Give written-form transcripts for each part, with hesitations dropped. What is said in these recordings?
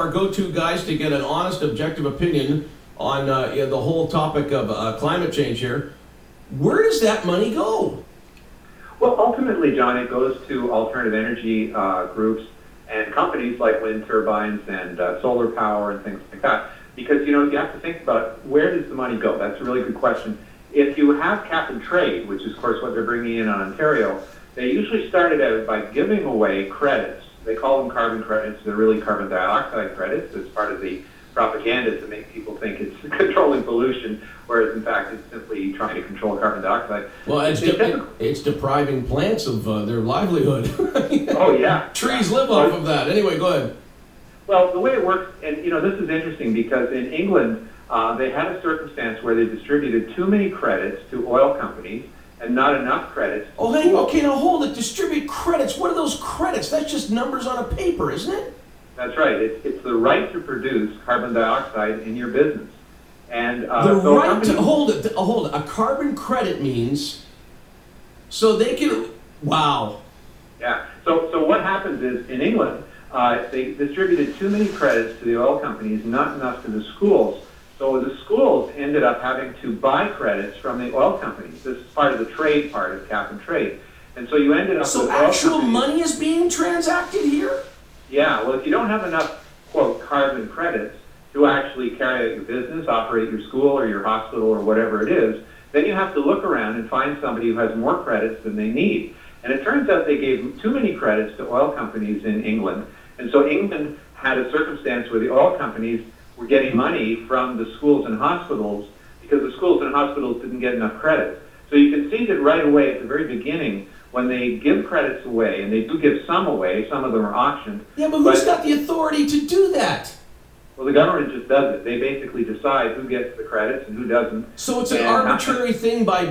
our go-to guys to get an honest, objective opinion on the whole topic of climate change here. Where does that money go? Well, ultimately, John, it goes to alternative energy groups and companies like wind turbines and solar power and things like that. Because, you have to think about where does the money go? That's a really good question. If you have cap and trade, which is, of course, what they're bringing in on Ontario, they usually started out by giving away credits. They call them carbon credits. They're really carbon dioxide credits. It's part of the propaganda to make people think it's controlling pollution, whereas in fact it's simply trying to control carbon dioxide. Well, it's depriving plants of their livelihood. Oh, yeah. Trees live off of that. Anyway, go ahead. Well, the way it works, and this is interesting because in England, they had a circumstance where they distributed too many credits to oil companies and not enough credits. Oh, hey, okay, now hold it. Distribute credits. What are those credits? That's just numbers on a paper, isn't it? That's right. It's the right to produce carbon dioxide in your business. And hold it. A carbon credit means so they can. Wow. Yeah. So what happens is in England, they distributed too many credits to the oil companies, not enough to the schools. So the schools ended up having to buy credits from the oil companies. This is part of the trade part of cap and trade. And so you ended up So with actual money is being transacted here? Yeah, well, if you don't have enough, quote, carbon credits to actually carry out your business, operate your school or your hospital or whatever it is, then you have to look around and find somebody who has more credits than they need. And it turns out they gave too many credits to oil companies in England. And so England had a circumstance where the oil companies were getting money from the schools and hospitals because the schools and hospitals didn't get enough credits. So you can see that right away at the very beginning, when they give credits away, and they do give some away, some of them are auctioned. Yeah, but who's got the authority to do that? Well, the government just does it. They basically decide who gets the credits and who doesn't. So it's an arbitrary thing by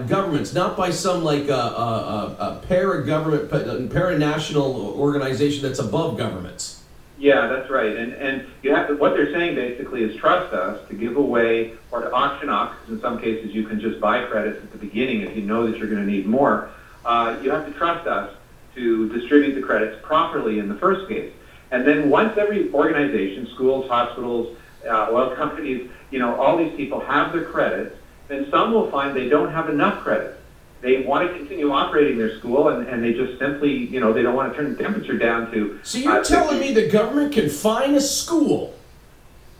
governments, not by some like a para-government, para-national organization that's above governments. Yeah, that's right. And you have to, what they're saying basically is trust us to give away or to auction off, because in some cases you can just buy credits at the beginning if you know that you're going to need more. You have to trust us to distribute the credits properly in the first case. And then once every organization, schools, hospitals, oil companies, all these people have their credits, then some will find they don't have enough credits. They want to continue operating their school, and they just simply, they don't want to turn the temperature down to... So you're telling me the government can fine a school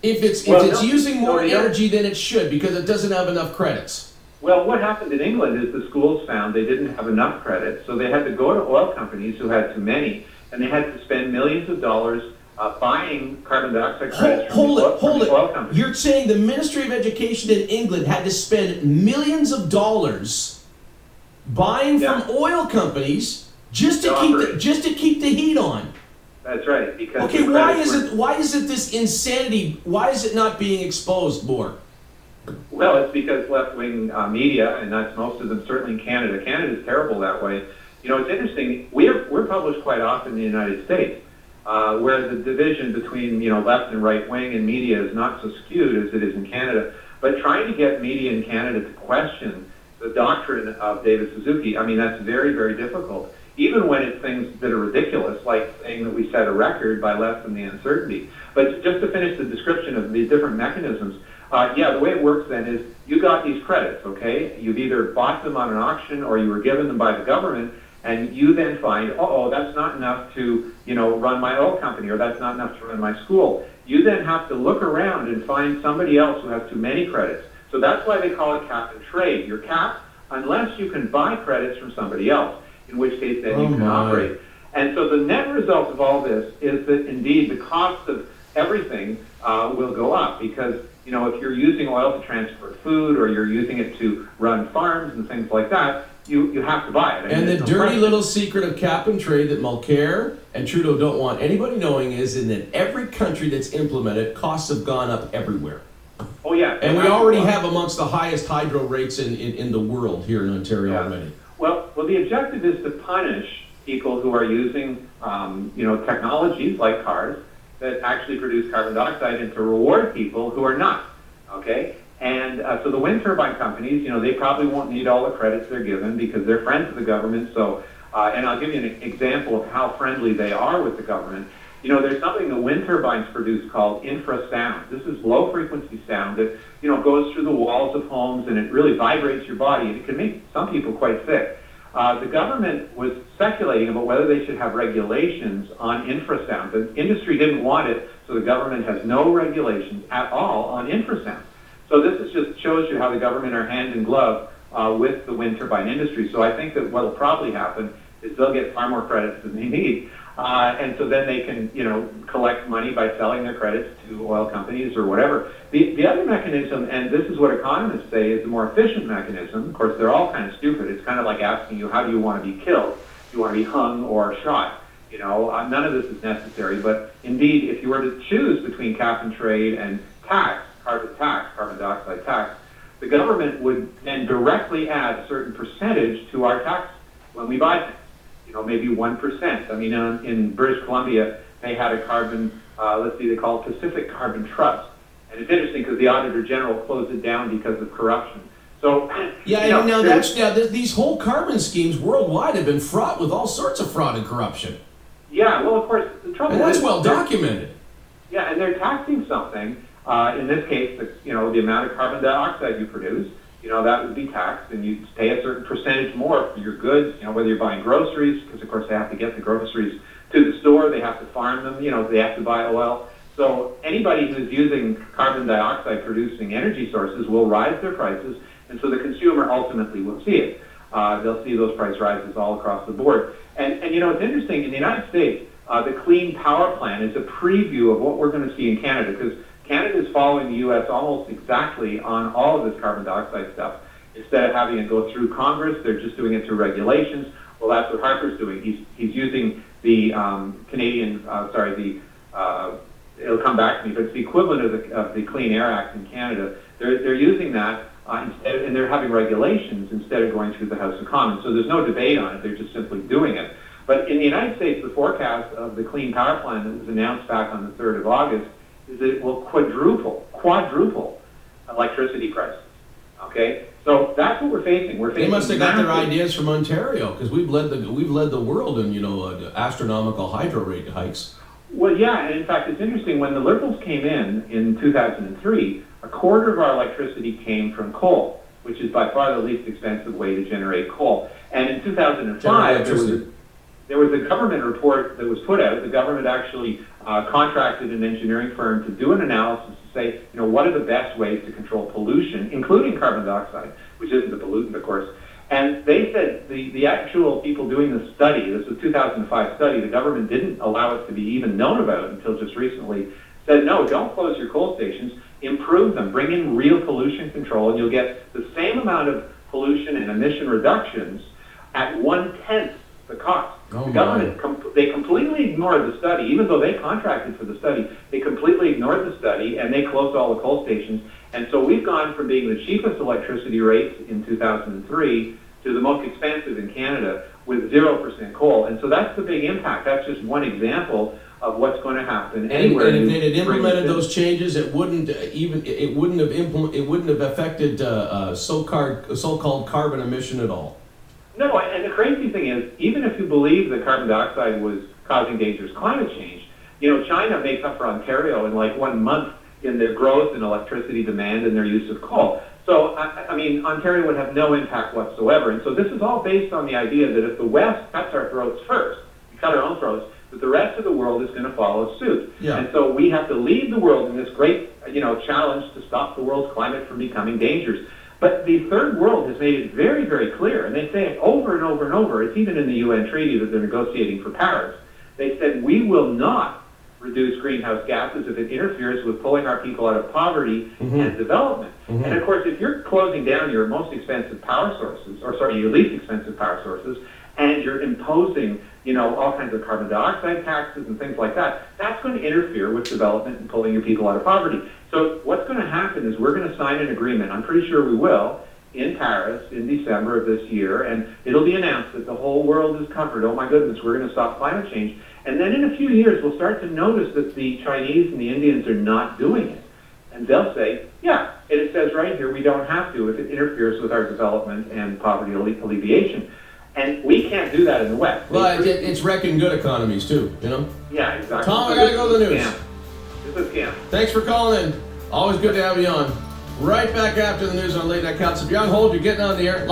if it's using more energy than it should because it doesn't have enough credits? Well, what happened in England is the schools found they didn't have enough credits, so they had to go to oil companies who had too many, and they had to spend millions of dollars buying carbon dioxide credits from the oil companies. You're saying the Ministry of Education in England had to spend millions of dollars buying from oil companies just to keep the heat on. That's right. Because why is it this insanity? Why is it not being exposed more? Well, it's because left-wing media, and that's most of them, certainly in Canada. Canada's terrible that way. It's interesting. We're published quite often in the United States, where the division between left and right wing in media is not so skewed as it is in Canada. But trying to get media in Canada to question the doctrine of David Suzuki, that's very, very difficult. Even when it's things that are ridiculous, like saying that we set a record by less than the uncertainty. But just to finish the description of these different mechanisms, the way it works then is you got these credits, okay? You've either bought them on an auction or you were given them by the government, and you then find, that's not enough to, run my oil company, or that's not enough to run my school. You then have to look around and find somebody else who has too many credits. So that's why they call it cap and trade. You're capped unless you can buy credits from somebody else, in which case then you can operate. And so the net result of all this is that indeed the cost of everything will go up because, if you're using oil to transport food or you're using it to run farms and things like that, you have to buy it. And the dirty little secret of cap and trade that Mulcair and Trudeau don't want anybody knowing is in that every country that's implemented, costs have gone up everywhere. Oh, yeah. And we already have amongst the highest hydro rates in the world here in Ontario already. Well, the objective is to punish people who are using, technologies like cars that actually produce carbon dioxide and to reward people who are not, okay? And so the wind turbine companies, they probably won't need all the credits they're given because they're friends of the government. So, and I'll give you an example of how friendly they are with the government. There's something that wind turbines produce called infrasound. This is low-frequency sound that, goes through the walls of homes, and it really vibrates your body, and it can make some people quite sick. The government was speculating about whether they should have regulations on infrasound. The industry didn't want it, so the government has no regulations at all on infrasound. So this just shows you how the government are hand in glove with the wind turbine industry. So I think that what will probably happen is they'll get far more credits than they need. And so then they can, collect money by selling their credits to oil companies or whatever. The other mechanism, and this is what economists say is the more efficient mechanism, of course, they're all kind of stupid. It's kind of like asking you, how do you want to be killed? Do you want to be hung or shot? None of this is necessary. But indeed, if you were to choose between cap and trade and carbon dioxide tax, the government would then directly add a certain percentage to our tax when we buy things. Maybe 1%. I mean, in British Columbia, they had a carbon, they call it Pacific Carbon Trust. And it's interesting because the Auditor General closed it down because of corruption. So, these whole carbon schemes worldwide have been fraught with all sorts of fraud and corruption. Yeah, well, of course, the trouble is... And that's well documented. Yeah, and they're taxing something, in this case, the amount of carbon dioxide you produce. That would be taxed, and you pay a certain percentage more for your goods, whether you're buying groceries, because of course they have to get the groceries to the store, they have to farm them, they have to buy oil. So anybody who's using carbon dioxide producing energy sources will rise their prices, and so the consumer ultimately will see it. They'll see those price rises all across the board. And it's interesting, in the United States, the Clean Power Plan is a preview of what we're going to see in Canada, because Canada is following the U.S. almost exactly on all of this carbon dioxide stuff. Instead of having it go through Congress, they're just doing it through regulations. Well, that's what Harper's doing. He's using the it'll come back to me, but it's the equivalent of the Clean Air Act in Canada. They're using that instead, and they're having regulations instead of going through the House of Commons. So there's no debate on it. They're just simply doing it. But in the United States, the forecast of the Clean Power Plan that was announced back on the 3rd of August is that it will quadruple electricity prices. Okay, so that's what we're facing. They must have got their ideas from Ontario, because we've led the world in astronomical hydro rate hikes. Well, yeah, and in fact, it's interesting. When the Liberals came in 2003, a quarter of our electricity came from coal, which is by far the least expensive way to generate coal. And in 2005, there was a government report that was put out. The government actually contracted an engineering firm to do an analysis to say, what are the best ways to control pollution, including carbon dioxide, which isn't a pollutant, of course. And they said the actual people doing the study, this was a 2005 study, the government didn't allow it to be even known about until just recently, said, no, don't close your coal stations, improve them, bring in real pollution control, and you'll get the same amount of pollution and emission reductions at 1/10 the cost. Oh, the government, they completely ignored the study. Even though they contracted for the study, they completely ignored the study, and they closed all the coal stations. And so we've gone from being the cheapest electricity rates in 2003 to the most expensive in Canada with 0% coal. And so that's the big impact. That's just one example of what's going to happen anywhere. And if they had implemented those changes, it wouldn't have affected so-called carbon emission at all. No, and the crazy thing is, even if you believe that carbon dioxide was causing dangerous climate change, China makes up for Ontario in like 1 month in their growth in electricity demand and their use of coal. So, I mean, Ontario would have no impact whatsoever. And so this is all based on the idea that if the West cuts our throats first, we cut our own throats, that the rest of the world is going to follow suit. Yeah. And so we have to lead the world in this great, challenge to stop the world's climate from becoming dangerous. But the third world has made it very, very clear, and they say it over and over and over. It's even in the UN treaty that they're negotiating for Paris. They said, we will not reduce greenhouse gases if it interferes with pulling our people out of poverty and development. And of course, if you're closing down your most expensive power sources, your least expensive power sources, and you're imposing, all kinds of carbon dioxide taxes and things like that, that's going to interfere with development and pulling your people out of poverty. So what's going to happen is we're going to sign an agreement, I'm pretty sure we will, in Paris in December of this year, and it'll be announced that the whole world is covered. Oh my goodness, we're going to stop climate change. And then in a few years, we'll start to notice that the Chinese and the Indians are not doing it. And they'll say, yeah, it says right here we don't have to if it interferes with our development and poverty alleviation. And we can't do that in the West. Well, it's wrecking good economies too, you know? Yeah, exactly. Tom, I gotta go to the news. It's a scam. Thanks for calling in. Always good to have you on. Right back after the news on Late Night Counsell. If you're on hold, you're getting on the air.